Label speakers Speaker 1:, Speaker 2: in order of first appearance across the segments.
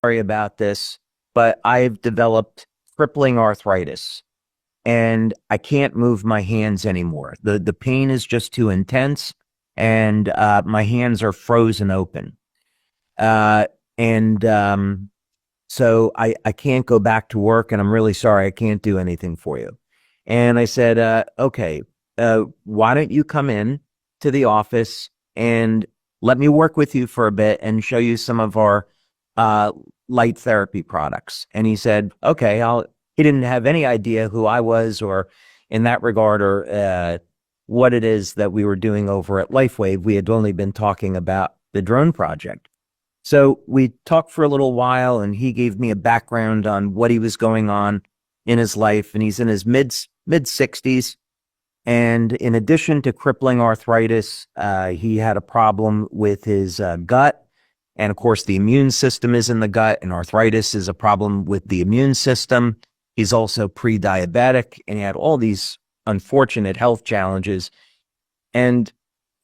Speaker 1: sorry about this, but I've developed crippling arthritis and I can't move my hands anymore. The pain is just too intense and my hands are frozen open. So I can't go back to work and I'm really sorry, I can't do anything for you. And I said, okay, why don't you come in to the office and let me work with you for a bit and show you some of our light therapy products. And he said, okay, he didn't have any idea who I was or in that regard or what it is that we were doing over at LifeWave. We had only been talking about the drone project. So we talked for a little while and he gave me a background on what he was going on in his life. And he's in his mid 60s. And in addition to crippling arthritis, he had a problem with his gut. And of course, the immune system is in the gut, and arthritis is a problem with the immune system. He's also pre-diabetic, and he had all these unfortunate health challenges. And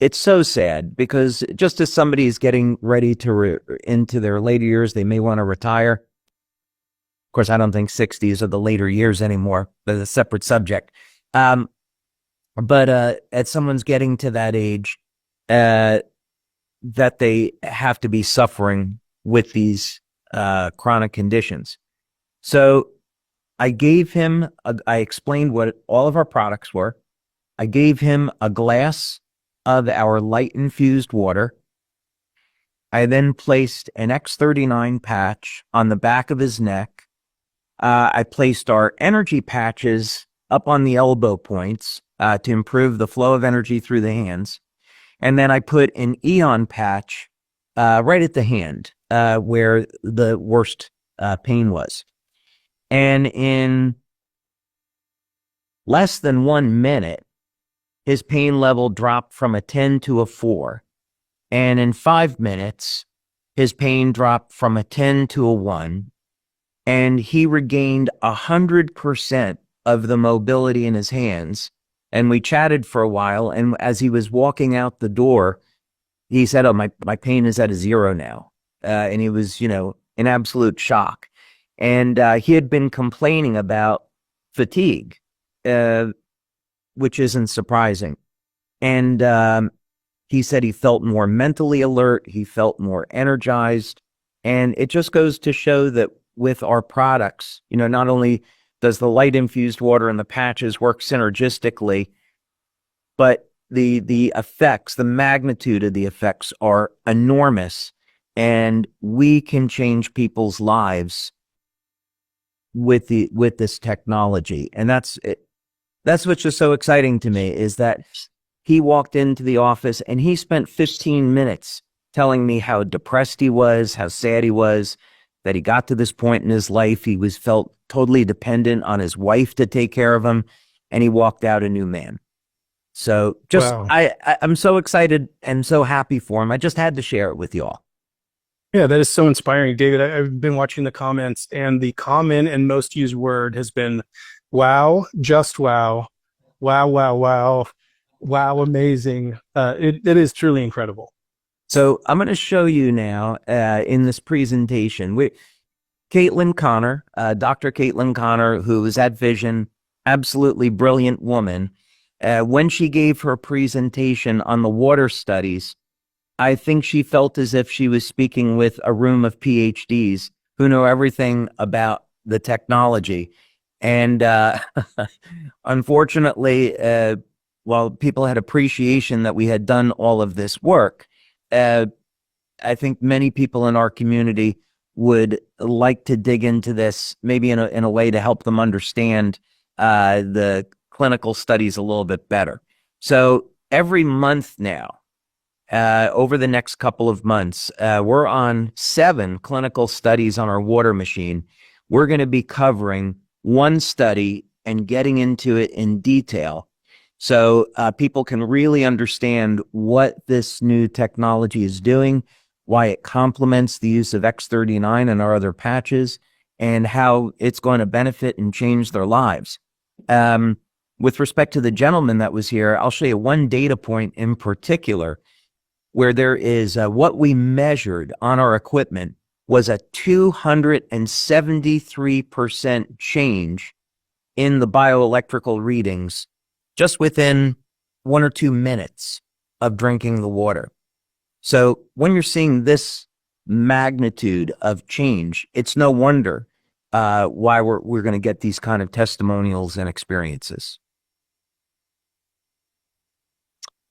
Speaker 1: it's so sad because just as somebody is getting ready to into their later years, they may want to retire. Of course, I don't think 60s are the later years anymore. That's a separate subject. But as someone's getting to that age, that they have to be suffering with these chronic conditions. So I gave him, I explained what all of our products were. I gave him a glass of our light infused water. I then placed an X39 patch on the back of his neck. I placed our energy patches up on the elbow points to improve the flow of energy through the hands. And then I put an Eon patch right at the hand where the worst pain was. And in less than 1 minute, his pain level dropped from a 10 to a 4. And in 5 minutes, his pain dropped from a 10 to a 1. And he regained 100% of the mobility in his hands. And we chatted for a while, and as he was walking out the door, he said, oh, my pain is at a 0 now. And he was, in absolute shock. And he had been complaining about fatigue, which isn't surprising. And he said he felt more mentally alert, he felt more energized. And it just goes to show that with our products, not only does the light infused water and the patches work synergistically, but the effects, the magnitude of the effects are enormous, and we can change people's lives with this technology. And that's what's just so exciting to me, is that he walked into the office and he spent 15 minutes telling me how depressed he was, how sad he was, that he got to this point in his life. He felt totally dependent on his wife to take care of him, and he walked out a new man. So just, wow. I'm so excited and so happy for him. I just had to share it with y'all.
Speaker 2: Yeah, that is so inspiring, David. I've been watching the comments, and the common and most used word has been, wow, just wow, wow, wow, wow, wow, amazing. It is truly incredible.
Speaker 1: So I'm going to show you now in this presentation, Caitlin Connor, Dr. Caitlin Connor, who is at Vision, absolutely brilliant woman. When she gave her presentation on the water studies, I think she felt as if she was speaking with a room of PhDs who know everything about the technology. And unfortunately, while people had appreciation that we had done all of this work, I think many people in our community would like to dig into this, maybe in a way to help them understand the clinical studies a little bit better. So every month now, over the next couple of months, we're on 7 clinical studies on our water machine. We're going to be covering one study and getting into it in detail, so people can really understand what this new technology is doing, why it complements the use of X39 and our other patches, and how it's going to benefit and change their lives. With respect to the gentleman that was here, I'll show you one data point in particular where there is what we measured on our equipment was a 273% change in the bioelectrical readings just within 1 or 2 minutes of drinking the water. So when you're seeing this magnitude of change, it's no wonder why we're going to get these kind of testimonials and experiences.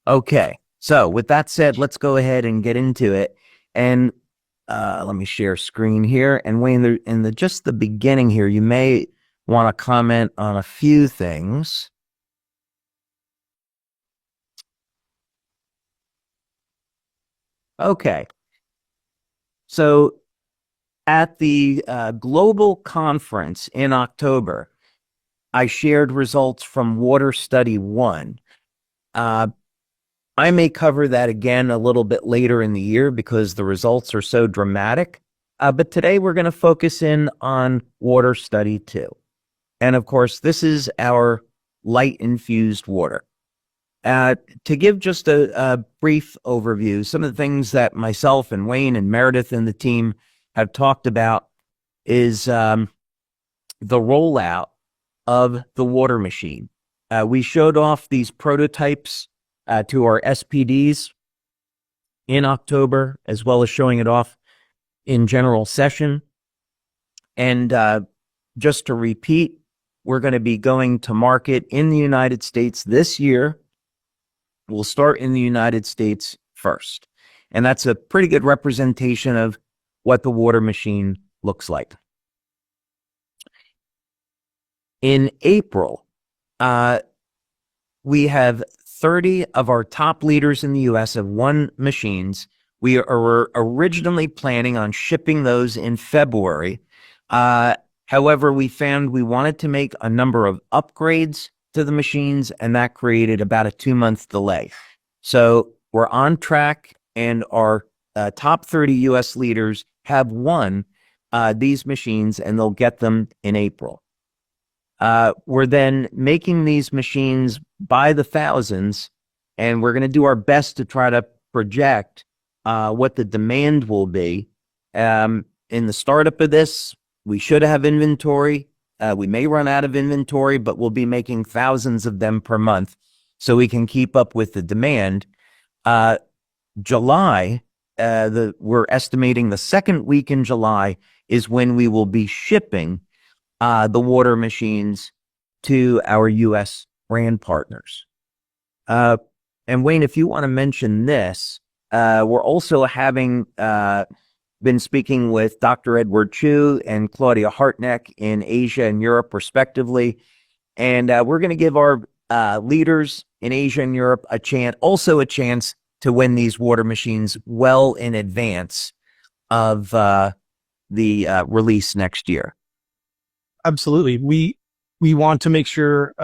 Speaker 1: Okay, so with that said, let's go ahead and get into it. And let me share screen here. And Wayne, in just the beginning here, you may want to comment on a few things. Okay, so at the global conference in October, I shared results from Water Study 1. I may cover that again a little bit later in the year because the results are so dramatic. But today we're going to focus in on Water Study 2. And of course, this is our light-infused water. To give just a brief overview, some of the things that myself and Wayne and Meredith and the team have talked about is the rollout of the water machine. We showed off these prototypes to our SPDs in October, as well as showing it off in general session. And just to repeat, we're going to be going to market in the United States this year. We'll start in the United States first. And that's a pretty good representation of what the water machine looks like. In April, we have 30 of our top leaders in the US have won machines. We are originally planning on shipping those in February. However, we found we wanted to make a number of upgrades to the machines, and that created about a 2-month delay. So we're on track, and our top 30 US leaders have won these machines, and they'll get them in April. We're then making these machines by the thousands, and we're going to do our best to try to project what the demand will be. In the startup of this, we should have inventory. We may run out of inventory, but we'll be making thousands of them per month so we can keep up with the demand. July, we're estimating the second week in July is when we will be shipping the water machines to our U.S. brand partners. And Wayne, if you want to mention this, we're also having been speaking with Dr. Edward Chu and Claudia Hartneck in Asia and Europe, respectively. And we're going to give our leaders in Asia and Europe a chance to win these water machines well in advance of the release next year.
Speaker 2: Absolutely. We want to make sure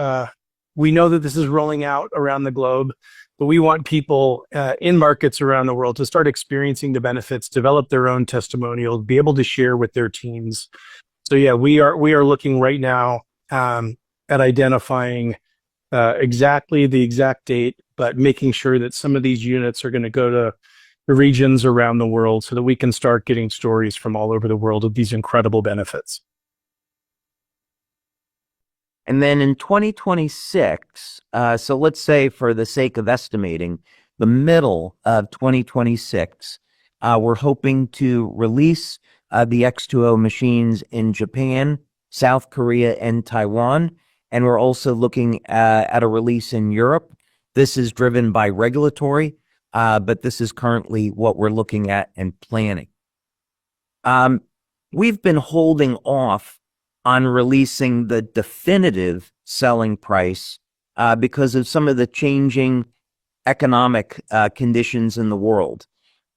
Speaker 2: we know that this is rolling out around the globe, but we want people in markets around the world to start experiencing the benefits, develop their own testimonials, be able to share with their teams. So yeah, we are looking right now at identifying exactly the exact date, but making sure that some of these units are going to go to the regions around the world so that we can start getting stories from all over the world of these incredible benefits.
Speaker 1: And then in 2026, so let's say for the sake of estimating, the middle of 2026, we're hoping to release the X20 machines in Japan, South Korea, and Taiwan. And we're also looking at a release in Europe. This is driven by regulatory, but this is currently what we're looking at and planning. We've been holding off on releasing the definitive selling price because of some of the changing economic conditions in the world.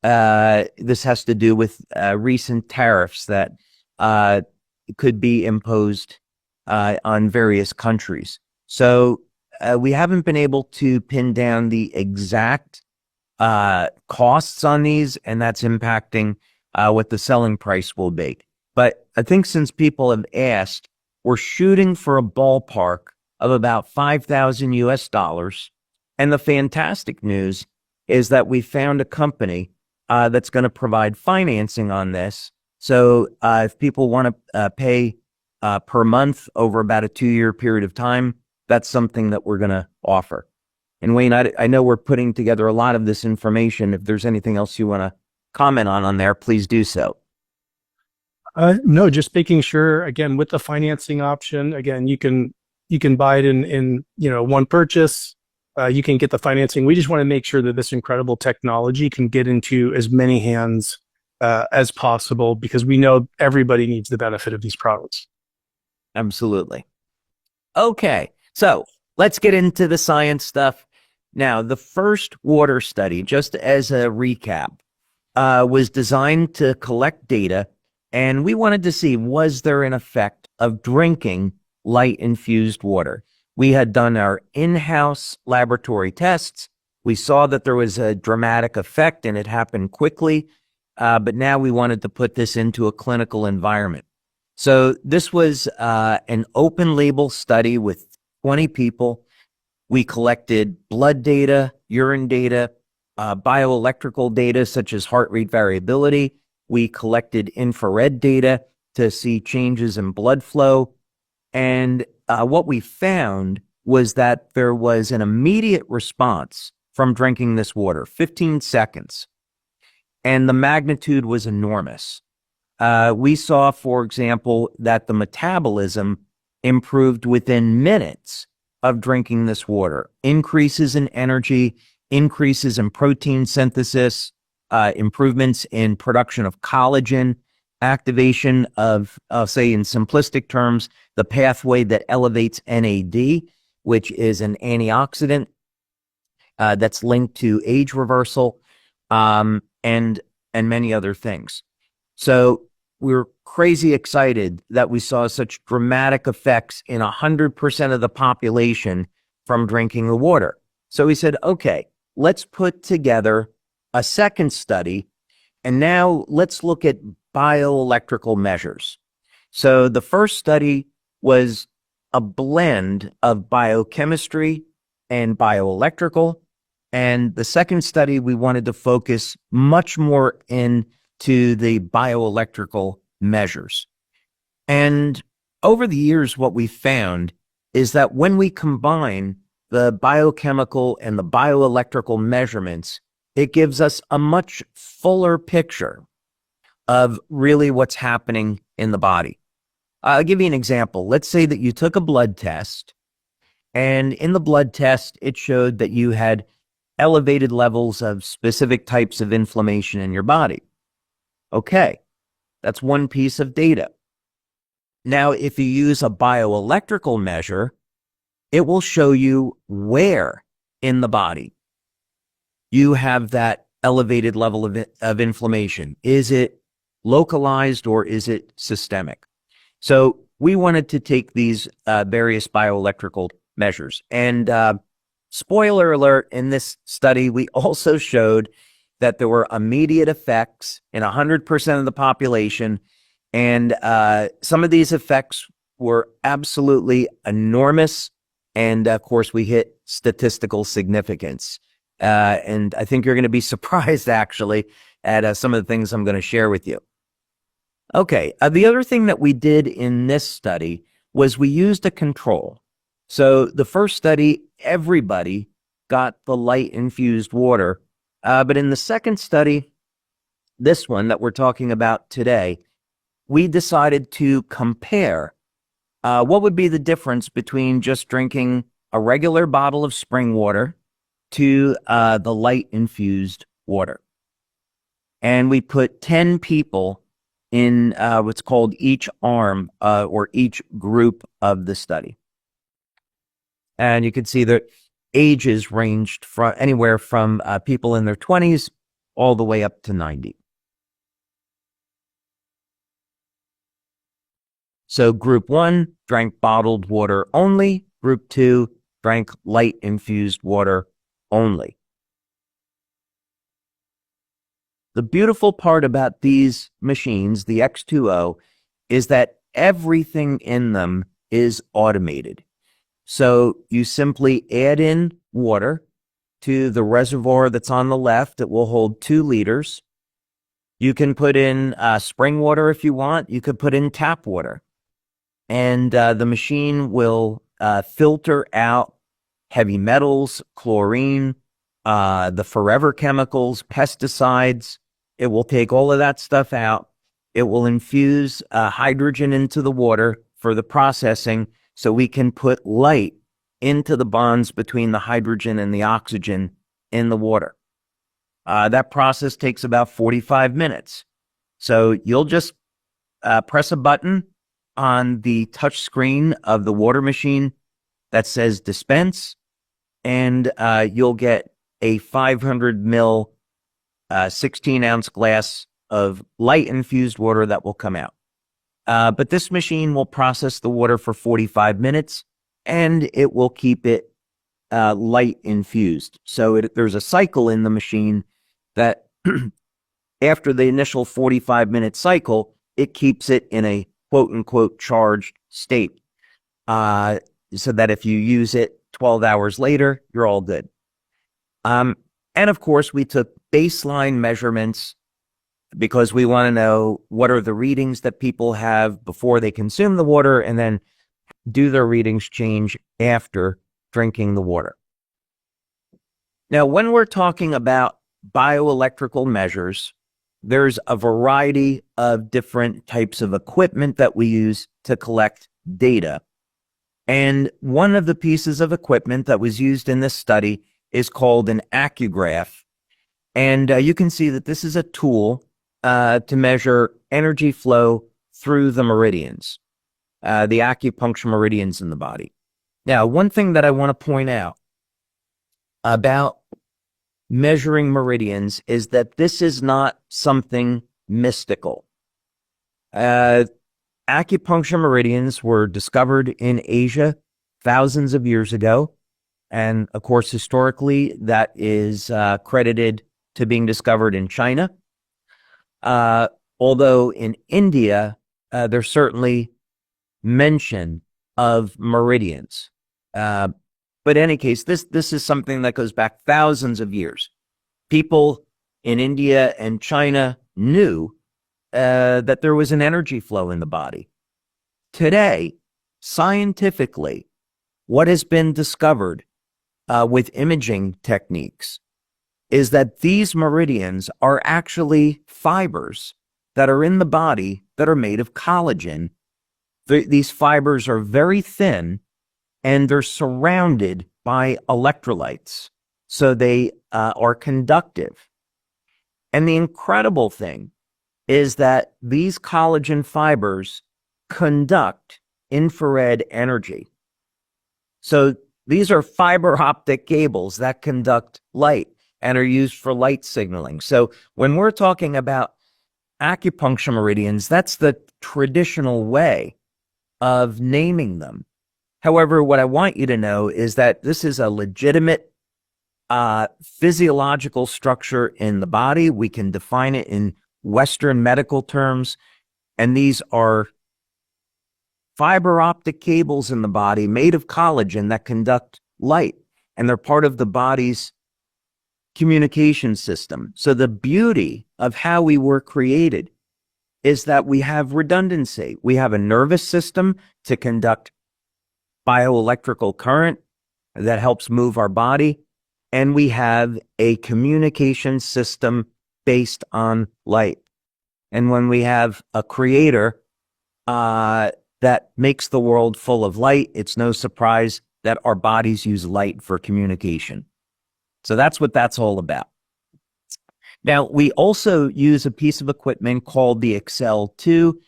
Speaker 1: This has to do with recent tariffs that could be imposed on various countries. So we haven't been able to pin down the exact costs on these, and that's impacting what the selling price will be. But I think since people have asked, we're shooting for a ballpark of about 5,000 US dollars. And the fantastic news is that we found a company that's going to provide financing on this. So if people want to pay per month over about a 2-year period of time, that's something that we're going to offer. And Wayne, I know we're putting together a lot of this information. If there's anything else you want to comment on there, please do so.
Speaker 2: No, just making sure, again, with the financing option, again, you can buy it in one purchase. You can get the financing. We just want to make sure that this incredible technology can get into as many hands as possible, because we know everybody needs the benefit of these products.
Speaker 1: Absolutely. Okay, so let's get into the science stuff. Now, the first water study, just as a recap, was designed to collect data, and we wanted to see, was there an effect of drinking light-infused water? We had done our in-house laboratory tests. We saw that there was a dramatic effect, and it happened quickly, but now we wanted to put this into a clinical environment. So this was an open-label study with 20 people. We collected blood data, urine data, bioelectrical data such as heart rate variability. We collected infrared data to see changes in blood flow. And what we found was that there was an immediate response from drinking this water, 15 seconds. And the magnitude was enormous. We saw, for example, that the metabolism improved within minutes of drinking this water. Increases in energy, increases in protein synthesis, improvements in production of collagen, activation of, say in simplistic terms, the pathway that elevates NAD, which is an antioxidant that's linked to age reversal, and many other things. So we're crazy excited that we saw such dramatic effects in 100% of the population from drinking the water. So we said, okay, let's put together a second study, and now let's look at bioelectrical measures. So the first study was a blend of biochemistry and bioelectrical, and the second study we wanted to focus much more into the bioelectrical measures. And over the years, what we found is that when we combine the biochemical and the bioelectrical measurements, it gives us a much fuller picture of really what's happening in the body. I'll give you an example. Let's say that you took a blood test, and in the blood test, it showed that you had elevated levels of specific types of inflammation in your body. Okay, that's one piece of data. Now, if you use a bioelectrical measure, it will show you where in the body you have that elevated level of inflammation. Is it localized or is it systemic? So we wanted to take these various bioelectrical measures. And spoiler alert, in this study, we also showed that there were immediate effects in 100% of the population. And some of these effects were absolutely enormous. And of course, we hit statistical significance. And I think you're going to be surprised, actually, at some of the things I'm going to share with you. Okay, the other thing that we did in this study was we used a control. So the first study, everybody got the light-infused water. But in the second study, this one that we're talking about today, we decided to compare what would be the difference between just drinking a regular bottle of spring water to the light-infused water. And we put 10 people in what's called each arm or each group of the study. And you can see that ages ranged from anywhere from people in their 20s all the way up to 90. So group 1 drank bottled water only. Group 2 drank light-infused water only. The beautiful part about these machines, the X20, is that everything in them is automated. So you simply add in water to the reservoir that's on the left. It will hold 2 liters. You can put in spring water if you want. You could put in tap water. And the machine will filter out heavy metals, chlorine, the forever chemicals, pesticides. It will take all of that stuff out. It will infuse hydrogen into the water for the processing so we can put light into the bonds between the hydrogen and the oxygen in the water. That process takes about 45 minutes. So you'll just press a button on the touch screen of the water machine that says dispense, and you'll get a 500 ml 16-ounce glass of light-infused water that will come out. But this machine will process the water for 45 minutes, and it will keep it light-infused. So there's a cycle in the machine that after the initial 45-minute cycle, it keeps it in a quote-unquote charged state, so that if you use it 12 hours later, you're all good. And of course, we took baseline measurements because we want to know what are the readings that people have before they consume the water, and then do their readings change after drinking the water. Now, when we're talking about bioelectrical measures, there's a variety of different types of equipment that we use to collect data. And one of the pieces of equipment that was used in this study is called an accugraph. And you can see that this is a tool to measure energy flow through the meridians, the acupuncture meridians in the body. Now, one thing that I want to point out about measuring meridians is that this is not something mystical. Acupuncture meridians were discovered in Asia thousands of years ago. And of course, historically, that is credited to being discovered in China. Although in India, there's certainly mention of meridians. But in any case, this is something that goes back thousands of years. People in India and China knew that there was an energy flow in the body. Today, scientifically, what has been discovered with imaging techniques is that these meridians are actually fibers that are in the body that are made of collagen. These fibers are very thin, and they're surrounded by electrolytes, so they are conductive. And the incredible thing is that these collagen fibers conduct infrared energy. So these are fiber optic cables that conduct light and are used for light signaling. So when we're talking about acupuncture meridians, that's the traditional way of naming them. However, what I want you to know is that this is a legitimate physiological structure in the body. We can define it in Western medical terms, and these are fiber optic cables in the body made of collagen that conduct light, and they're part of the body's communication system. So the beauty of how we were created is that we have redundancy. We have a nervous system to conduct bioelectrical current that helps move our body, and we have a communication system based on light. And when we have a creator that makes the world full of light, it's no surprise that our bodies use light for communication. So that's what that's all about. Now, we also use a piece of equipment called the Excel 2.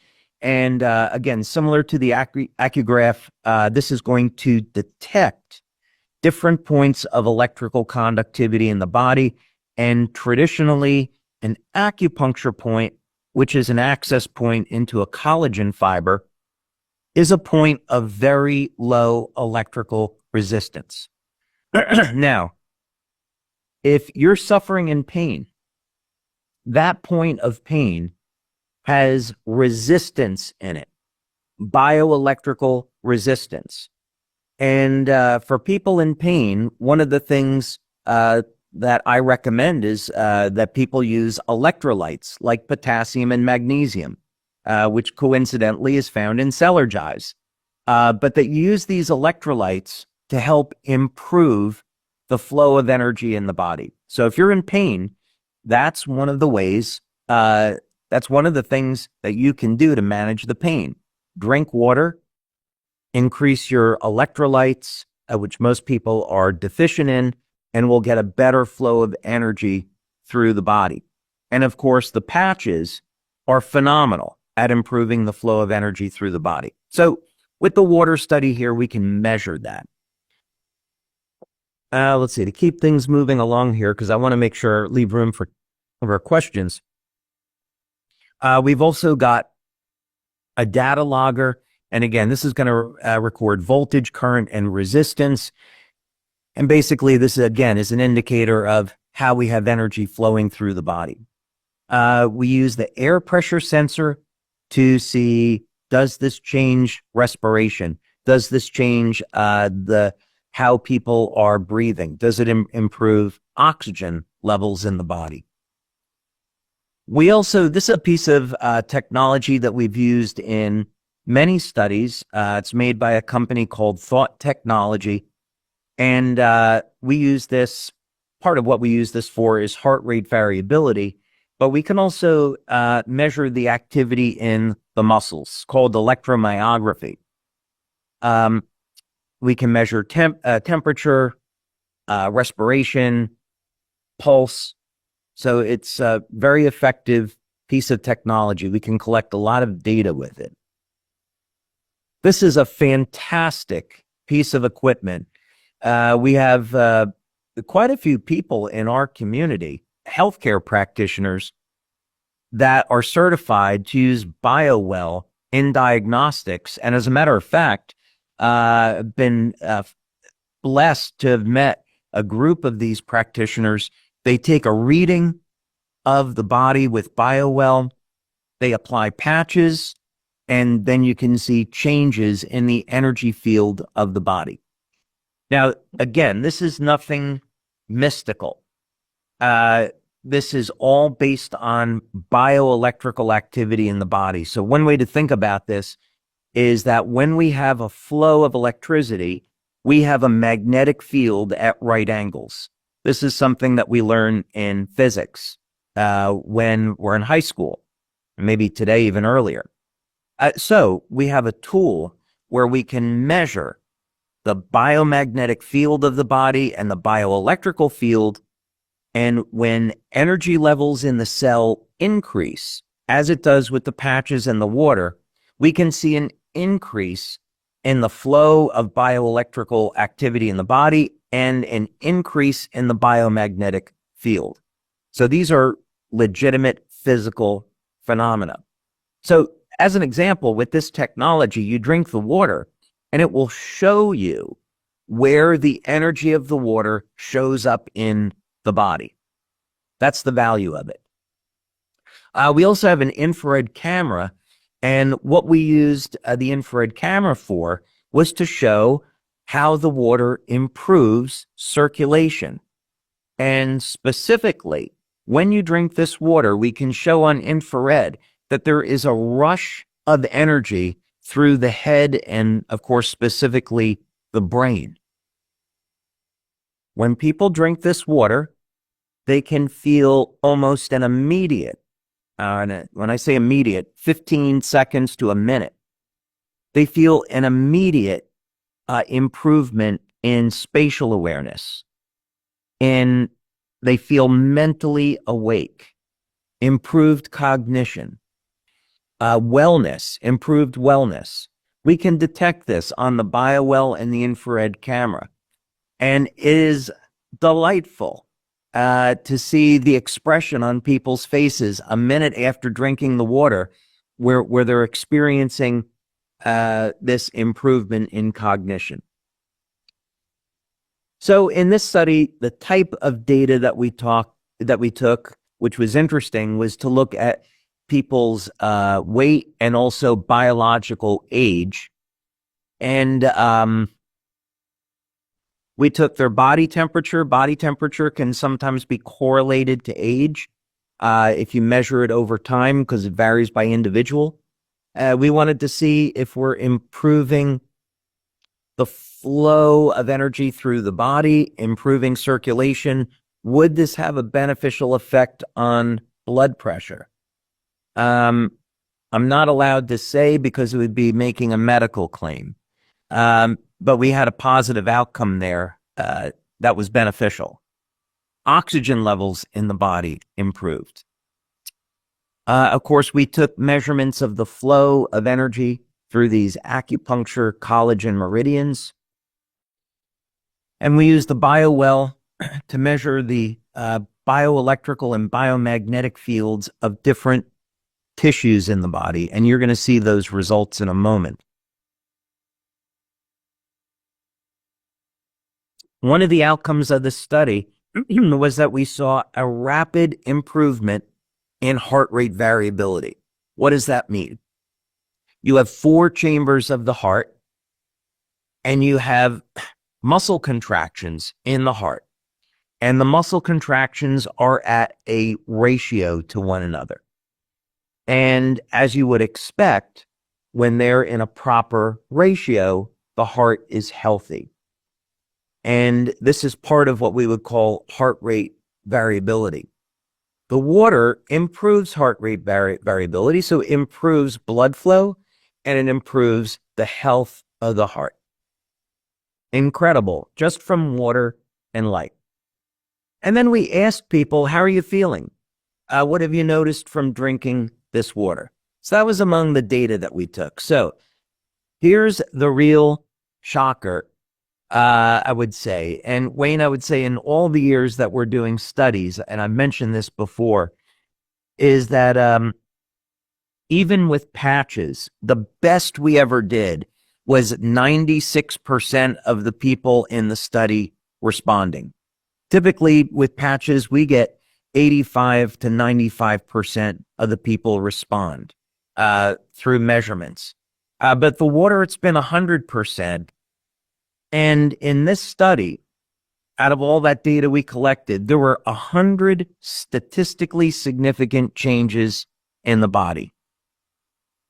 Speaker 1: And again, similar to the accugraph, this is going to detect different points of electrical conductivity in the body. And traditionally, an acupuncture point, which is an access point into a collagen fiber, is a point of very low electrical resistance. Now, if you're suffering in pain, that point of pain has resistance in it, bioelectrical resistance. And for people in pain, one of the things that that I recommend is that people use electrolytes like potassium and magnesium, which coincidentally is found in cellar jives. But that use these electrolytes to help improve the flow of energy in the body. So if you're in pain, that's one of the ways, that's one of the things that you can do to manage the pain. Drink water, increase your electrolytes, which most people are deficient in, and we'll get a better flow of energy through the body. And of course, the patches are phenomenal at improving the flow of energy through the body. So with the water study here, we can measure that. Let's see, to keep things moving along here, because I want to make sure, leave room for our questions. We've also got a data logger. And again, this is going to record voltage, current, and resistance. And basically, this, again, is an indicator of how we have energy flowing through the body. We use the air pressure sensor to see, does this change respiration? Does this change how people are breathing? Does it improve oxygen levels in the body? We also, this is a piece of technology that we've used in many studies. It's made by a company called Thought Technology. And we use this, part of what we use this for is heart rate variability, but we can also measure the activity in the muscles, called electromyography. We can measure temperature, respiration, pulse. So it's a very effective piece of technology. We can collect a lot of data with it. This is a fantastic piece of equipment. We have quite a few people in our community, healthcare practitioners, that are certified to use BioWell in diagnostics. And as a matter of fact, been blessed to have met a group of these practitioners. They take a reading of the body with BioWell, they apply patches, and then you can see changes in the energy field of the body. Now, again, this is nothing mystical. This is all based on bioelectrical activity in the body. So one way to think about this is that when we have a flow of electricity, we have a magnetic field at right angles. This is something that we learn in physics when we're in high school, maybe today even earlier. So we have a tool where we can measure the biomagnetic field of the body and the bioelectrical field. And when energy levels in the cell increase, as it does with the patches and the water, we can see an increase in the flow of bioelectrical activity in the body and an increase in the biomagnetic field. So these are legitimate physical phenomena. So as an example, with this technology, you drink the water and it will show you where the energy of the water shows up in the body. That's the value of it. We also have an infrared camera, and what we used the infrared camera for was to show how the water improves circulation. And specifically, when you drink this water, we can show on infrared that there is a rush of energy through the head and, of course, specifically the brain. When people drink this water, they can feel almost an immediate, when I say immediate, 15 seconds to a minute, they feel an immediate improvement in spatial awareness. And they feel mentally awake, improved cognition, wellness, improved wellness. We can detect this on the BioWell and the infrared camera. And it is delightful to see the expression on people's faces a minute after drinking the water where they're experiencing this improvement in cognition. So in this study, the type of data that we took, which was interesting, was to look at people's weight and also biological age. And We took their body temperature. Body temperature can sometimes be correlated to age if you measure it over time because it varies by individual. We wanted to see if we're improving the flow of energy through the body, improving circulation. Would this have a beneficial effect on blood pressure? I'm not allowed to say because it would be making a medical claim. But we had a positive outcome there that was beneficial. Oxygen levels in the body improved. Of course, we took measurements of the flow of energy through these acupuncture collagen meridians. And we used the BioWell to measure the bioelectrical and biomagnetic fields of different tissues in the body. And you're going to see those results in a moment. One of the outcomes of the study was that we saw a rapid improvement in heart rate variability. What does that mean? You have 4 chambers of the heart, and you have muscle contractions in the heart. And the muscle contractions are at a ratio to one another. And as you would expect, when they're in a proper ratio, the heart is healthy. And this is part of what we would call heart rate variability. The water improves heart rate variability, so it improves blood flow, and it improves the health of the heart. Incredible, just from water and light. And then we asked people, how are you feeling? What have you noticed from drinking this water? So that was among the data that we took. So here's the real shocker, I would say. And Wayne, I would say in all the years that we're doing studies, and I mentioned this before, is that even with patches, the best we ever did was 96% of the people in the study responding. Typically with patches, we get 85 to 95% of the people respond through measurements. But the water, it's been 100%. And in this study, out of all that data we collected, there were 100 statistically significant changes in the body.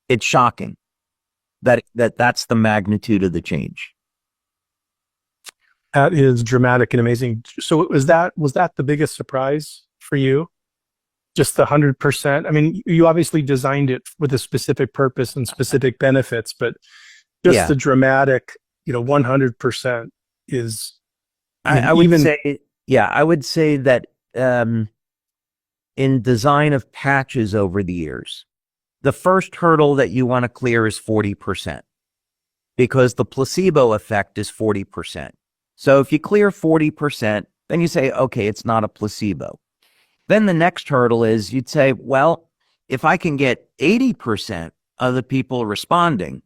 Speaker 1: It's shocking that's the magnitude of the change.
Speaker 2: That is dramatic and amazing. So was that the biggest surprise for you? Just the 100%? I mean, you obviously designed it with a specific purpose and specific benefits, but just the dramatic, 100% is.
Speaker 1: I would say that in design of patches over the years, the first hurdle that you want to clear is 40%, because the placebo effect is 40%. So if you clear 40%, then you say, okay, it's not a placebo. Then the next hurdle is you'd say, well, if I can get 80% of the people responding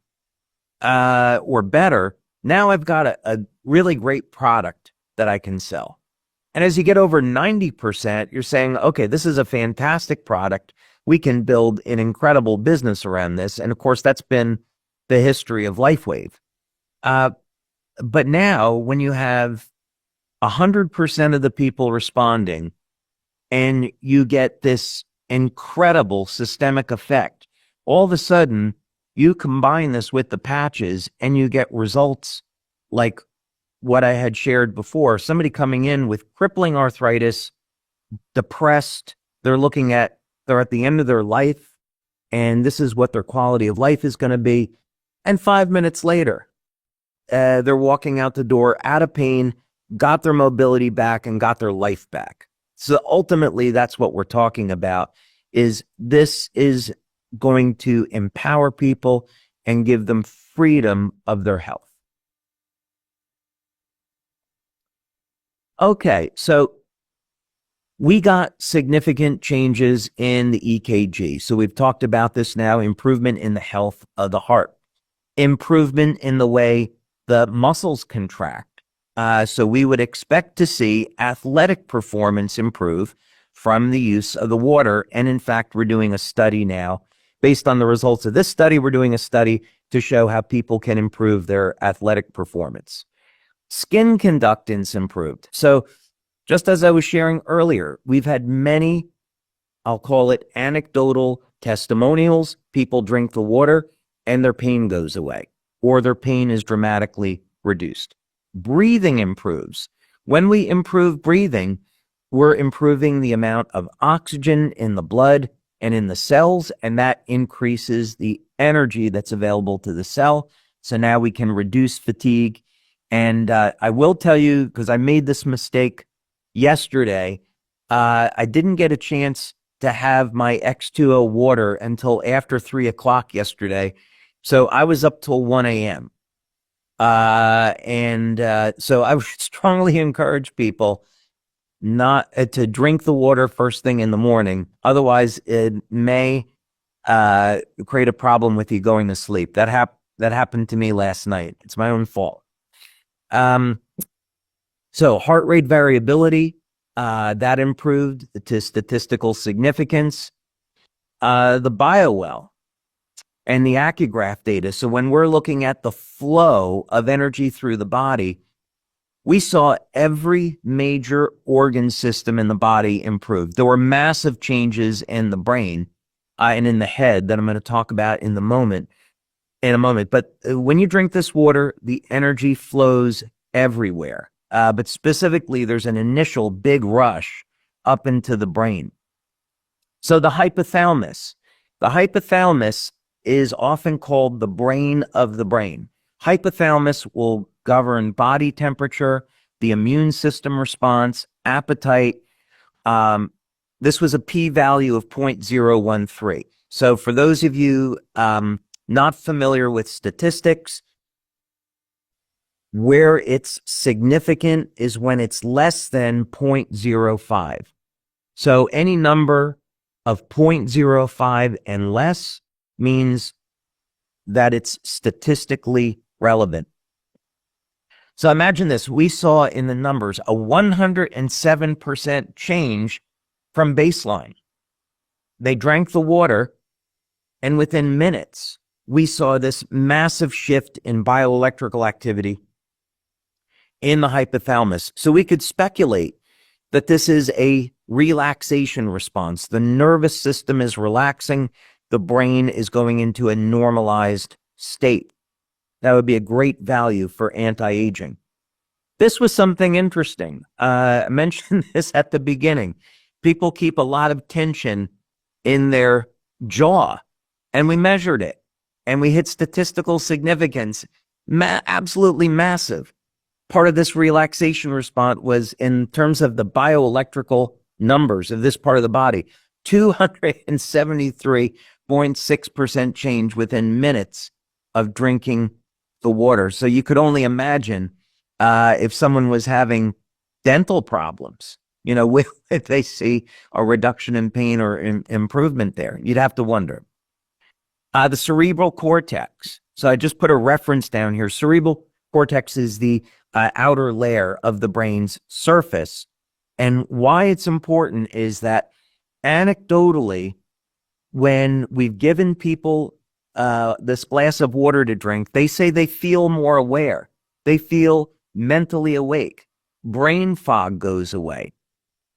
Speaker 1: or better, now I've got a really great product that I can sell. And as you get over 90%, you're saying, okay, this is a fantastic product. We can build an incredible business around this. And of course, that's been the history of LifeWave. But now when you have 100% of the people responding and you get this incredible systemic effect, all of a sudden you combine this with the patches and you get results like what I had shared before. Somebody coming in with crippling arthritis, depressed, they're at the end of their life, and this is what their quality of life is going to be. And 5 minutes later, they're walking out the door out of pain, got their mobility back, and got their life back. So ultimately, that's what we're talking about, is this is going to empower people and give them freedom of their health. Okay, so we got significant changes in the EKG. So we've talked about this now, improvement in the health of the heart, improvement in the way the muscles contract. So we would expect to see athletic performance improve from the use of the water. And in fact, we're doing a study now. Based on the results of this study, we're doing a study to show how people can improve their athletic performance. Skin conductance improved. So just as I was sharing earlier, we've had many, I'll call it anecdotal testimonials. People drink the water and their pain goes away, or their pain is dramatically reduced. Breathing improves. When we improve breathing, we're improving the amount of oxygen in the blood and in the cells, and that increases the energy that's available to the cell. So now we can reduce fatigue. And I will tell you, because I made this mistake yesterday, I didn't get a chance to have my X20 water until after 3 o'clock yesterday. So I was up till 1 a.m. So I would strongly encourage people not to drink the water first thing in the morning. Otherwise, it may create a problem with you going to sleep. That happened to me last night. It's my own fault. So heart rate variability, that improved to statistical significance. The BioWell and the AccuGraph data. So when we're looking at the flow of energy through the body, we saw every major organ system in the body improve. There were massive changes in the brain and in the head that I'm going to talk about in a moment. But when you drink this water, the energy flows everywhere. But specifically, there's an initial big rush up into the brain. So the hypothalamus is often called the brain of the brain. Hypothalamus will govern body temperature, the immune system response, appetite. This was a p-value of 0.013. So for those of you not familiar with statistics, where it's significant is when it's less than 0.05. So any number of 0.05 and less means that it's statistically relevant. So imagine this. We saw in the numbers a 107% change from baseline. They drank the water, and within minutes, we saw this massive shift in bioelectrical activity in the hypothalamus. So we could speculate that this is a relaxation response. The nervous system is relaxing. The brain is going into a normalized state. That would be a great value for anti-aging. This was something interesting. I mentioned this at the beginning. People keep a lot of tension in their jaw, and we measured it, and we hit statistical significance, absolutely massive. Part of this relaxation response was in terms of the bioelectrical numbers of this part of the body, 273.6% change within minutes of drinking the water. So you could only imagine if someone was having dental problems, if they see a reduction in pain or improvement there. You'd have to wonder. The cerebral cortex. So I just put a reference down here. Cerebral cortex is the outer layer of the brain's surface. And why it's important is that anecdotally, when we've given people this glass of water to drink, they say they feel more aware. They feel mentally awake. Brain fog goes away.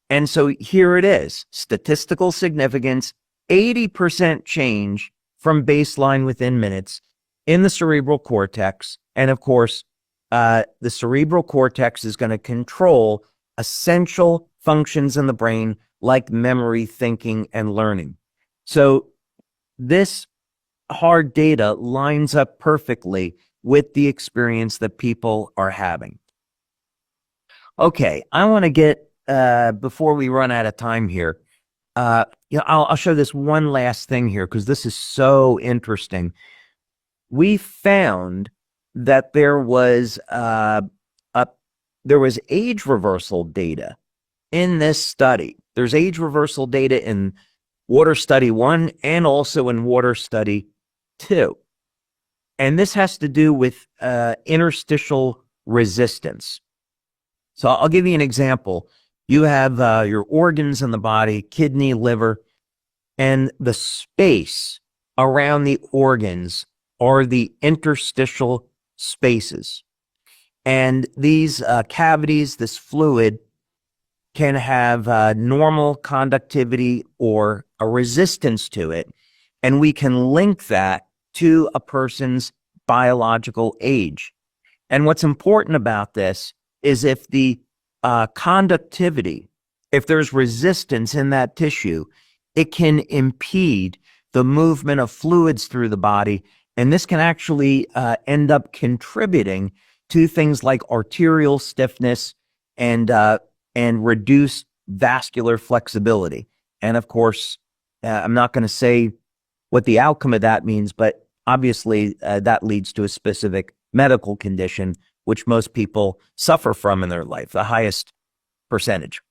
Speaker 1: And so here it is, statistical significance, 80% change from baseline within minutes in the cerebral cortex. And of course, the cerebral cortex is going to control essential functions in the brain like memory, thinking, and learning. So this hard data lines up perfectly with the experience that people are having. Okay, I want to get, before we run out of time here, I'll show this one last thing here because this is so interesting. We found that there was age reversal data in this study. There's age reversal data in Water Study 1 and also in Water Study 2. And this has to do with interstitial resistance. So I'll give you an example. You have your organs in the body, kidney, liver, and the space around the organs are the interstitial spaces. And these cavities, this fluid, can have normal conductivity or a resistance to it. And we can link that to a person's biological age. And what's important about this is if the conductivity, if there's resistance in that tissue, it can impede the movement of fluids through the body. And this can actually end up contributing to things like arterial stiffness and reduced vascular flexibility. And of course, I'm not going to say what the outcome of that means, but obviously that leads to a specific medical condition, which most people suffer from in their life, the highest percentage.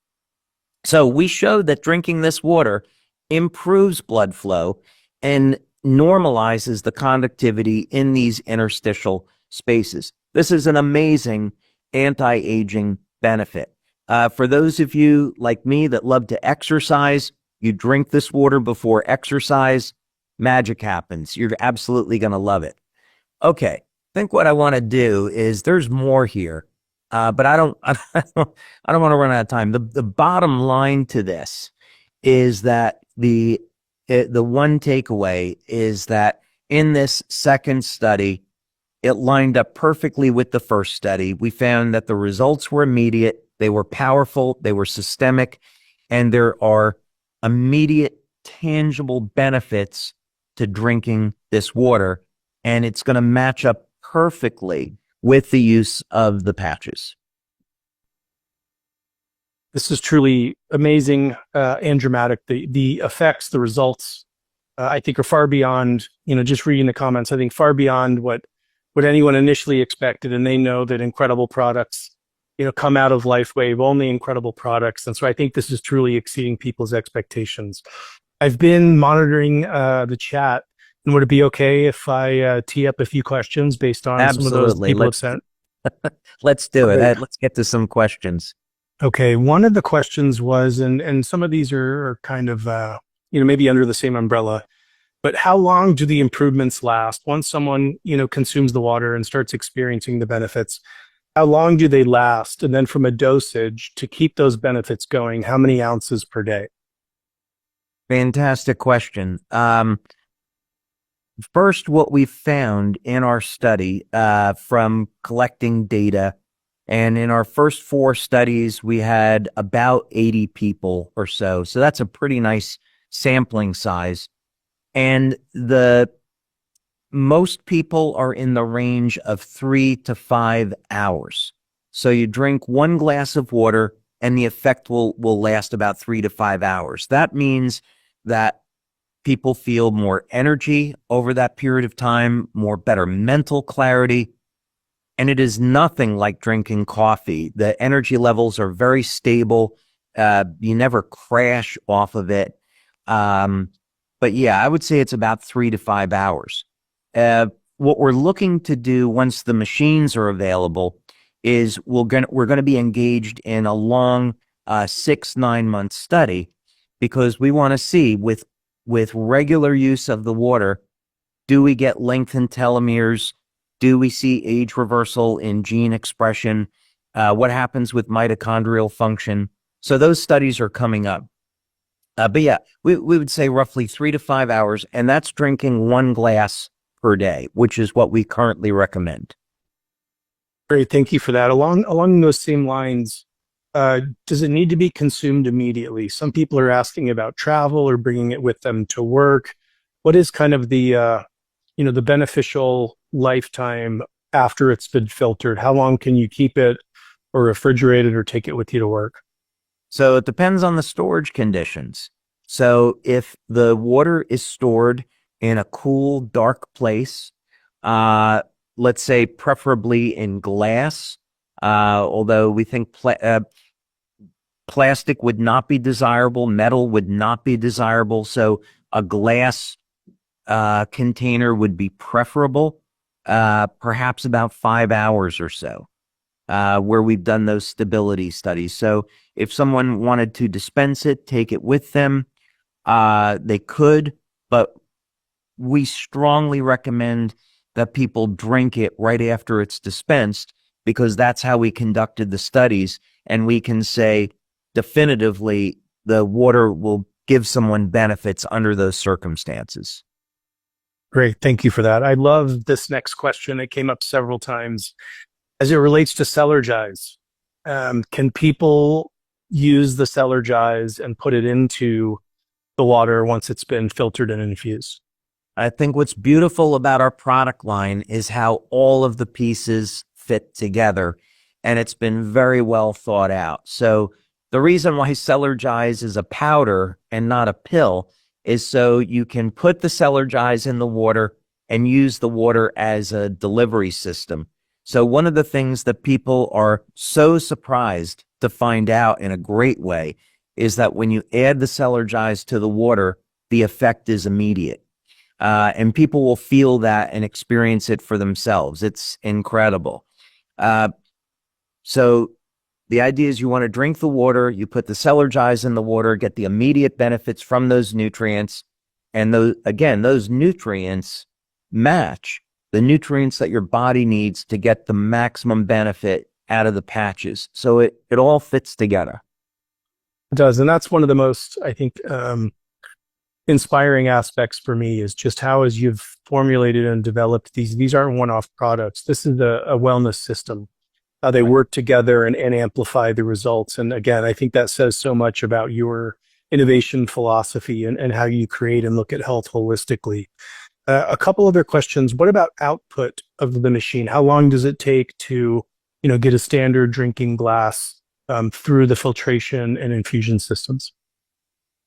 Speaker 1: So we showed that drinking this water improves blood flow and normalizes the conductivity in these interstitial spaces. This is an amazing anti-aging benefit. For those of you like me that love to exercise, you drink this water before exercise, magic happens. You're absolutely going to love it. Okay, I think what I want to do is there's more here, but I don't want to run out of time. The bottom line to this is that the one takeaway is that in this second study, it lined up perfectly with the first study. We found that the results were immediate, they were powerful, they were systemic, and there are immediate, tangible benefits to drinking this water, and it's going to match up perfectly with the use of the patches.
Speaker 2: This is truly amazing and dramatic. The effects, the results, I think are far beyond, just reading the comments, I think far beyond what anyone initially expected. And they know that incredible products, come out of LifeWave, only incredible products. And so I think this is truly exceeding people's expectations. I've been monitoring the chat, and would it be okay if I tee up a few questions based on
Speaker 1: Absolutely.
Speaker 2: some of those people have sent?
Speaker 1: Let's do it.
Speaker 2: Great.
Speaker 1: Let's get to some questions.
Speaker 2: Okay, one of the questions was, and some of these are kind of, maybe under the same umbrella, but how long do the improvements last? Once someone, consumes the water and starts experiencing the benefits, how long do they last? And then from a dosage to keep those benefits going, how many ounces per day?
Speaker 1: Fantastic question. First, what we found in our study from collecting data, and in our first 4 studies, we had about 80 people or so. So that's a pretty nice sampling size. And most people are in the range of 3 to 5 hours. So you drink 1 glass of water and the effect will last about 3 to 5 hours. That means that people feel more energy over that period of time, better mental clarity. And it is nothing like drinking coffee. The energy levels are very stable. You never crash off of it. But yeah, I would say it's about 3 to 5 hours. What we're looking to do once the machines are available is we're going to be engaged in a long 6-9 month study, because we want to see with regular use of the water, do we get lengthened telomeres? Do we see age reversal in gene expression? What happens with mitochondrial function? So those studies are coming up. But yeah, we would say roughly 3 to 5 hours, and that's drinking 1 glass per day, which is what we currently recommend.
Speaker 2: Great, thank you for that. Along those same lines, does it need to be consumed immediately? Some people are asking about travel or bringing it with them to work. What is kind of the the beneficial lifetime after it's been filtered? How long can you keep it or refrigerate it or take it with you to work?
Speaker 1: So it depends on the storage conditions. So if the water is stored in a cool, dark place, let's say preferably in glass, although we think plastic would not be desirable, metal would not be desirable, so a glass container would be preferable, perhaps about 5 hours or so, where we've done those stability studies. So if someone wanted to dispense it, take it with them, they could, but we strongly recommend that people drink it right after it's dispensed, because that's how we conducted the studies. And we can say definitively the water will give someone benefits under those circumstances.
Speaker 2: Great. Thank you for that. I love this next question. It came up several times as it relates to Celergize. Can people use the Celergize and put it into the water once it's been filtered and infused?
Speaker 1: I think what's beautiful about our product line is how all of the pieces fit together, and it's been very well thought out. So the reason why Celergize is a powder and not a pill is so you can put the Celergize in the water and use the water as a delivery system. So one of the things that people are so surprised to find out in a great way is that when you add the Celergize to the water, the effect is immediate. And people will feel that and experience it for themselves. It's incredible. So the idea is you want to drink the water, you put the Celergize in the water, get the immediate benefits from those nutrients. And those nutrients match the nutrients that your body needs to get the maximum benefit out of the patches. So it all fits together.
Speaker 2: It does. And that's one of the most, I think, inspiring aspects for me is just how, as you've formulated and developed these aren't one-off products. This is a wellness system. How they work together and amplify the results. And again, I think that says so much about your innovation philosophy and how you create and look at health holistically. A couple other questions. What about output of the machine? How long does it take to, get a standard drinking glass through the filtration and infusion systems?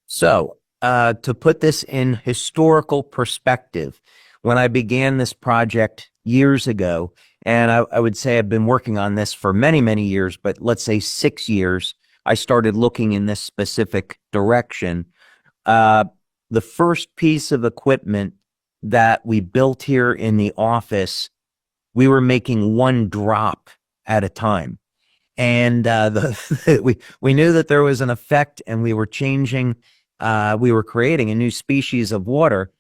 Speaker 1: So, to put this in historical perspective, when I began this project years ago, and I would say I've been working on this for many, many years, but let's say 6 years, I started looking in this specific direction. The first piece of equipment that we built here in the office, we were making 1 drop at a time. And we knew that there was an effect, and we were changing, we were creating a new species of water.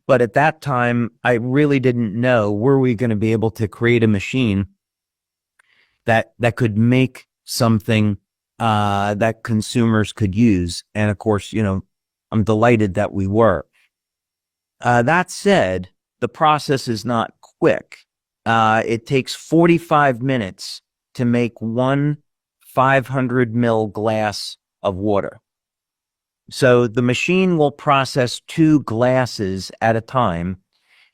Speaker 1: But at that time, I really didn't know, were we going to be able to create a machine that could make something that consumers could use. And of course, I'm delighted that we were. That said, the process is not quick. It takes 45 minutes to make 1 500 ml glass of water. So the machine will process 2 glasses at a time,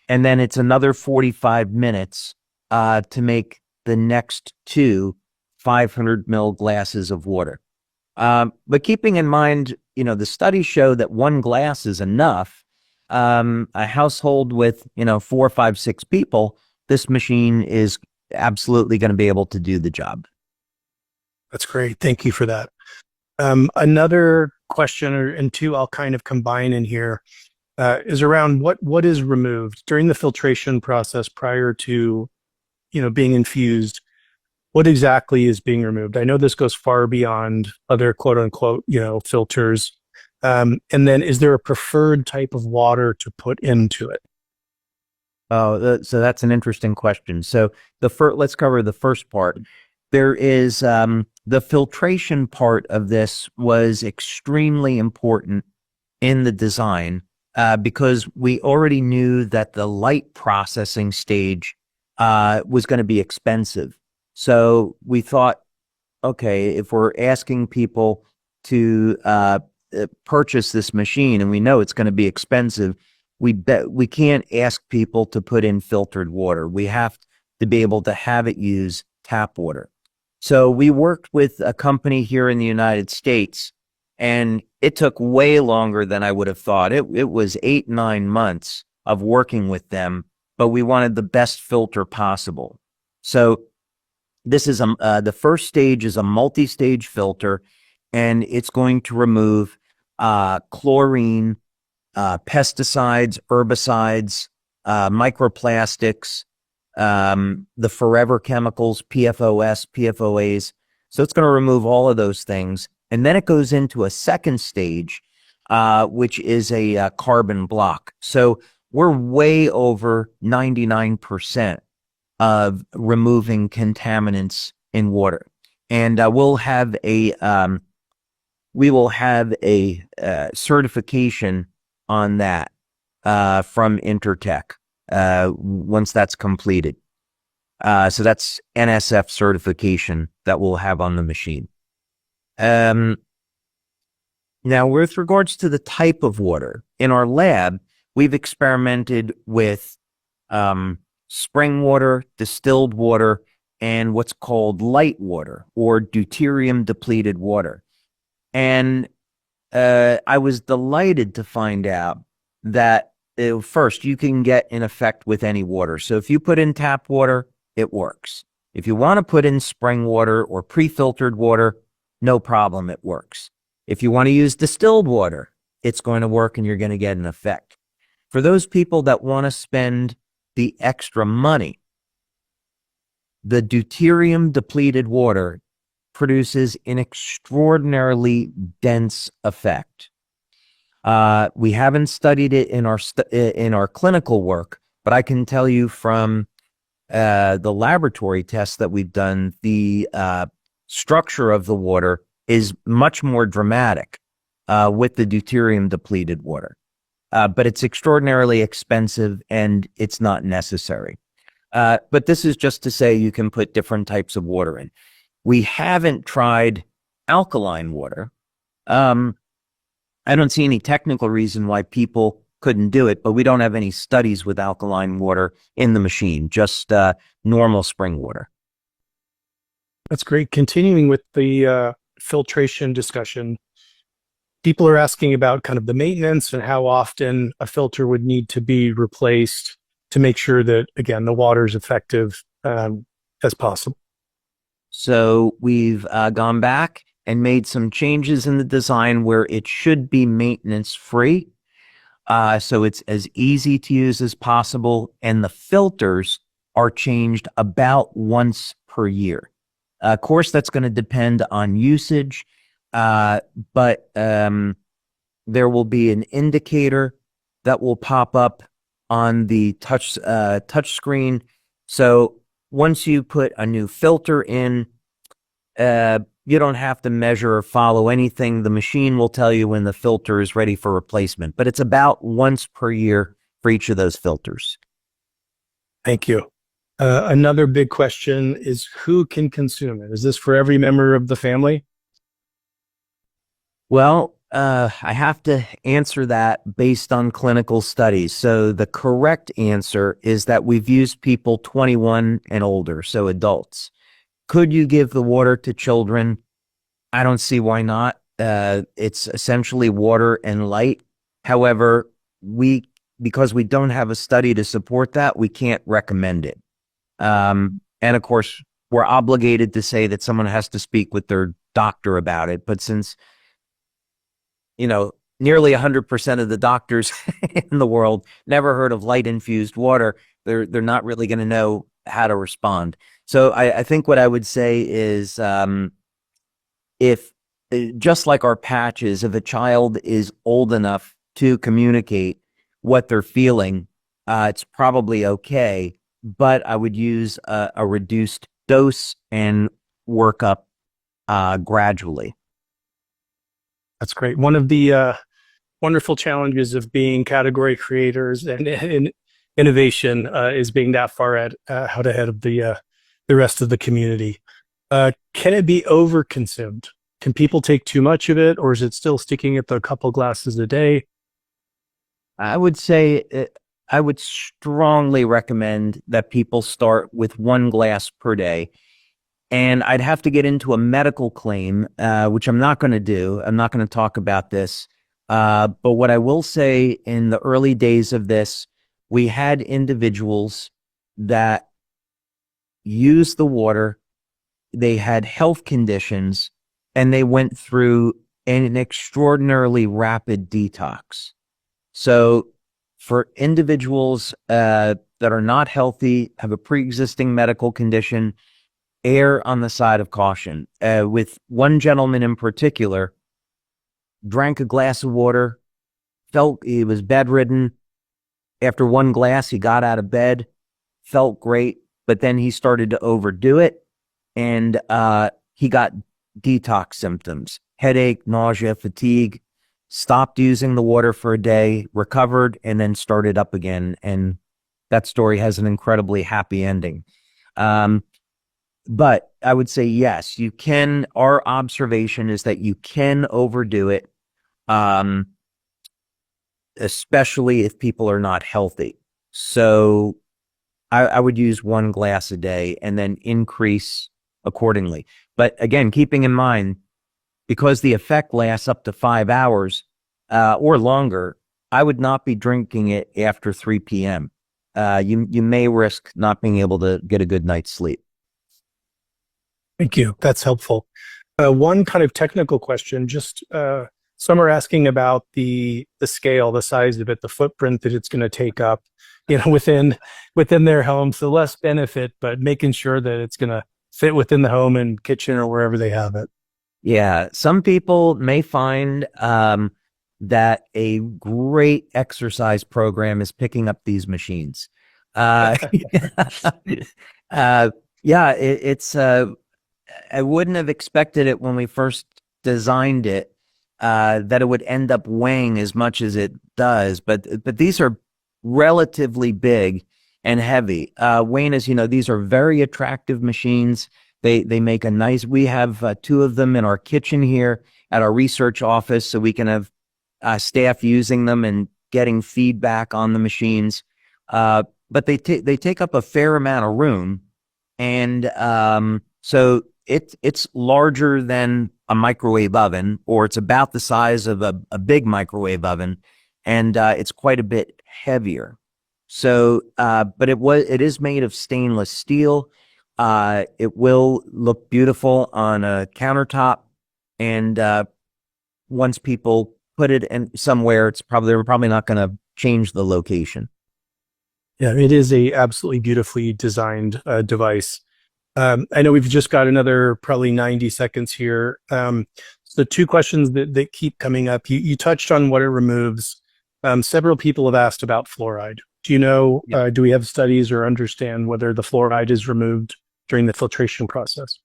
Speaker 1: and then it's another 45 minutes to make the next 2 500 ml glasses of water. But keeping in mind, the studies show that 1 glass is enough. A household with, 4, 5, 6 people, this machine is absolutely going to be able to do the job.
Speaker 2: That's great. Thank you for that. Another question, and 2 I'll kind of combine in here, is around what is removed during the filtration process prior to, being infused. What exactly is being removed? I know this goes far beyond other quote unquote, filters. And then is there a preferred type of water to put into it?
Speaker 1: Oh, so that's an interesting question. So let's cover the first part. There is the filtration part of this was extremely important in the design because we already knew that the light processing stage was going to be expensive. So we thought, okay, if we're asking people to purchase this machine and we know it's going to be expensive, we can't ask people to put in filtered water. We have to be able to have it use tap water. So we worked with a company here in the United States, and it took way longer than I would have thought. It was 8, 9 months of working with them, but we wanted the best filter possible. So this is the first stage is a multi-stage filter, and it's going to remove chlorine, pesticides, herbicides, microplastics, the forever chemicals, PFOS, PFOAs. So it's going to remove all of those things. And then it goes into a second stage, which is a carbon block. So we're way over 99% of removing contaminants in water. And we will have a certification on that from Intertech once that's completed. So that's NSF certification that we'll have on the machine. Now, with regards to the type of water, in our lab, we've experimented with spring water, distilled water, and what's called light water or deuterium depleted water. And I was delighted to find out that first, you can get in effect with any water. So if you put in tap water, it works. If you want to put in spring water or pre-filtered water, no problem, it works. If you want to use distilled water, it's going to work and you're going to get an effect. For those people that want to spend the extra money, the deuterium depleted water produces an extraordinarily dense effect. We haven't studied it in our clinical work, but I can tell you from the laboratory tests that we've done, the structure of the water is much more dramatic with the deuterium depleted water. But it's extraordinarily expensive and it's not necessary. But this is just to say you can put different types of water in. We haven't tried alkaline water. I don't see any technical reason why people couldn't do it, but we don't have any studies with alkaline water in the machine, just normal spring water.
Speaker 2: That's great. Continuing with the filtration discussion, people are asking about kind of the maintenance and how often a filter would need to be replaced to make sure that, again, the water is effective as possible.
Speaker 1: So we've gone back and made some changes in the design where it should be maintenance free. So it's as easy to use as possible. And the filters are changed about once per year. Of course, that's going to depend on usage, but there will be an indicator that will pop up on the touch screen. So once you put a new filter in, you don't have to measure or follow anything. The machine will tell you when the filter is ready for replacement, but it's about once per year for each of those filters.
Speaker 2: Thank you. Another big question is who can consume it? Is this for every member of the family?
Speaker 1: Well, I have to answer that based on clinical studies. So the correct answer is that we've used people 21 and older, so adults. Could you give the water to children? I don't see why not. It's essentially water and light. However, because we don't have a study to support that, we can't recommend it. And of course, we're obligated to say that someone has to speak with their doctor about it. But since, nearly 100% of the doctors in the world never heard of light infused water, they're not really going to know how to respond. So I think what I would say is, if just like our patches, if a child is old enough to communicate what they're feeling, it's probably okay. But I would use a reduced dose and work up gradually.
Speaker 2: That's great. One of the wonderful challenges of being category creators and innovation is being that far out ahead of the rest of the community. Can it be overconsumed? Can people take too much of it, or is it still sticking at the couple glasses a day?
Speaker 1: I would say I would strongly recommend that people start with 1 glass per day. And I'd have to get into a medical claim, which I'm not going to do. I'm not going to talk about this. But what I will say, in the early days of this, we had individuals that used the water, they had health conditions, and they went through an extraordinarily rapid detox. So for individuals that are not healthy, have a pre-existing medical condition, err on the side of caution. With one gentleman in particular, drank a glass of water, felt he was bedridden. After 1 glass, he got out of bed, felt great, but then he started to overdo it, and he got detox symptoms, headache, nausea, fatigue, stopped using the water for a day, recovered, and then started up again. And that story has an incredibly happy ending. But I would say, yes, you can. Our observation is that you can overdo it, especially if people are not healthy. So I would use 1 glass a day and then increase accordingly. But again, keeping in mind, because the effect lasts up to 5 hours or longer, I would not be drinking it after 3 p.m. You may risk not being able to get a good night's sleep.
Speaker 2: Thank you. That's helpful. One kind of technical question, just some are asking about the scale, the size of it, the footprint that it's going to take up, within their home. So less benefit, but making sure that it's going to fit within the home and kitchen or wherever they have it.
Speaker 1: Yeah. Some people may find that a great exercise program is picking up these machines. It's I wouldn't have expected it when we first designed it, that it would end up weighing as much as it does, but these are relatively big and heavy. Wayne, as you know, these are very attractive machines. They make a nice, we have 2 of them in our kitchen here at our research office, so we can have staff using them and getting feedback on the machines. But they take up a fair amount of room, and so it's larger than a microwave oven, or it's about the size of a big microwave oven, and it's quite a bit heavier. So, but it is made of stainless steel. It will look beautiful on a countertop, and once people put it in somewhere, they're probably not going to change the location.
Speaker 2: Yeah, it is a absolutely beautifully designed device. I know we've just got another probably 90 seconds here. So 2 questions that keep coming up. You touched on what it removes. Several people have asked about fluoride. Do you know, do we have studies or understand whether the fluoride is removed during the filtration process?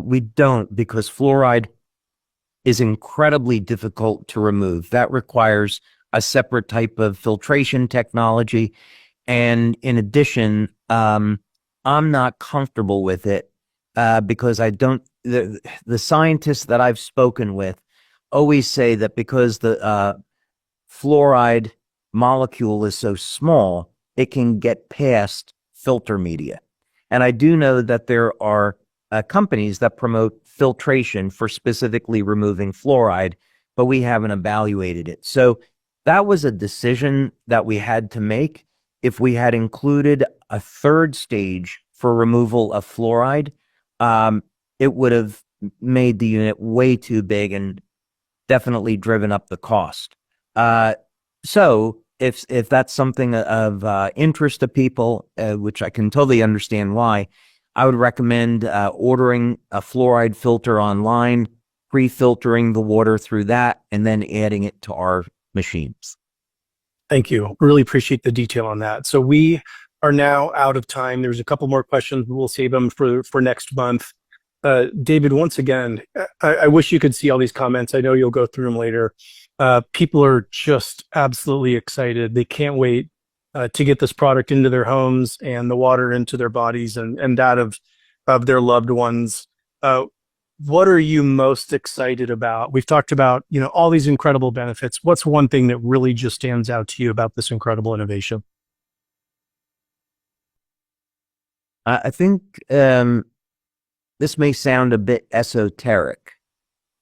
Speaker 1: We don't, because fluoride is incredibly difficult to remove. That requires a separate type of filtration technology. And in addition, I'm not comfortable with it because the scientists that I've spoken with always say that because the fluoride molecule is so small, it can get past filter media. And I do know that there are companies that promote filtration for specifically removing fluoride, but we haven't evaluated it. So that was a decision that we had to make. If we had included a 3rd stage for removal of fluoride, it would have made the unit way too big and definitely driven up the cost. So if that's something of interest to people, which I can totally understand why, I would recommend ordering a fluoride filter online, pre-filtering the water through that, and then adding it to our machines.
Speaker 2: Thank you. Really appreciate the detail on that. So we are now out of time. There's a couple more questions, but we'll save them for next month. David, once again, I wish you could see all these comments. I know you'll go through them later. People are just absolutely excited. They can't wait to get this product into their homes and the water into their bodies and that of their loved ones. What are you most excited about? We've talked about, all these incredible benefits. What's one thing that really just stands out to you about this incredible innovation?
Speaker 1: I think this may sound a bit esoteric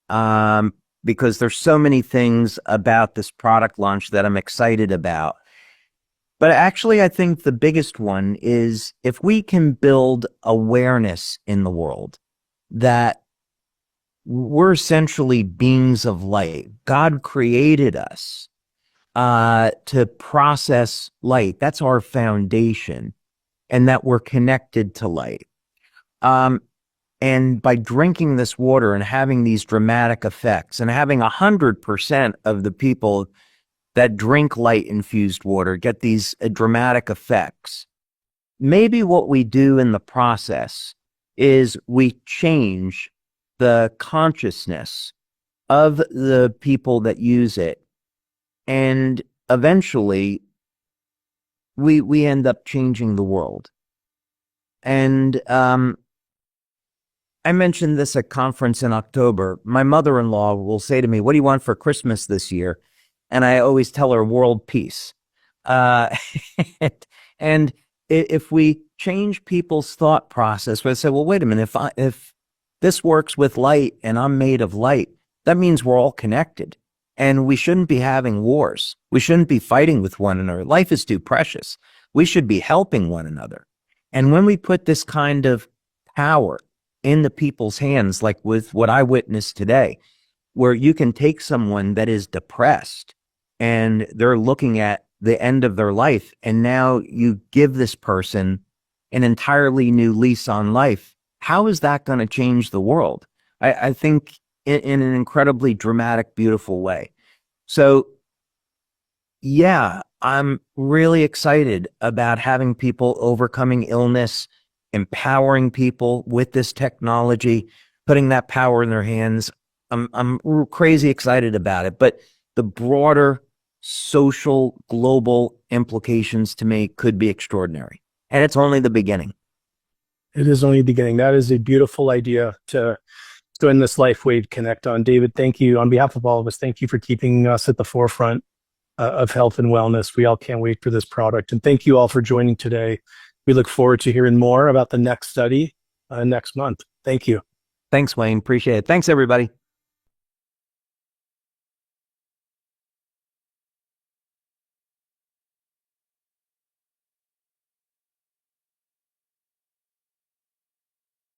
Speaker 1: because there's so many things about this product launch that I'm excited about. But actually, I think the biggest one is if we can build awareness in the world that we're essentially beings of light. God created us to process light. That's our foundation, and that we're connected to light. And by drinking this water and having these dramatic effects, and having 100% of the people that drink light infused water get these dramatic effects, maybe what we do in the process is we change the consciousness of the people that use it, and eventually we end up changing the world. And I mentioned this at conference in October. My mother-in-law will say to me, "What do you want for Christmas this year?" And I always tell her world peace. And if we change people's thought process, we say, well, wait a minute, if this works with light and I'm made of light, that means we're all connected, and we shouldn't be having wars. We shouldn't be fighting with one another. Life is too precious. We should be helping one another. And when we put this kind of power in the people's hands, like with what I witnessed today, where you can take someone that is depressed and they're looking at the end of their life, and now you give this person an entirely new lease on life, how is that going to change the world? I think in an incredibly dramatic, beautiful way. So yeah, I'm really excited about having people overcoming illness, empowering people with this technology, putting that power in their hands. I'm crazy excited about it, but the broader social global implications to me could be extraordinary. And it's only the beginning.
Speaker 2: It is only the beginning. That is a beautiful idea to end this LifeWave Connect on. David, thank you. On behalf of all of us, thank you for keeping us at the forefront of health and wellness. We all can't wait for this product. And thank you all for joining today. We look forward to hearing more about the next study next month. Thank you.
Speaker 1: Thanks, Wayne. Appreciate it. Thanks, everybody.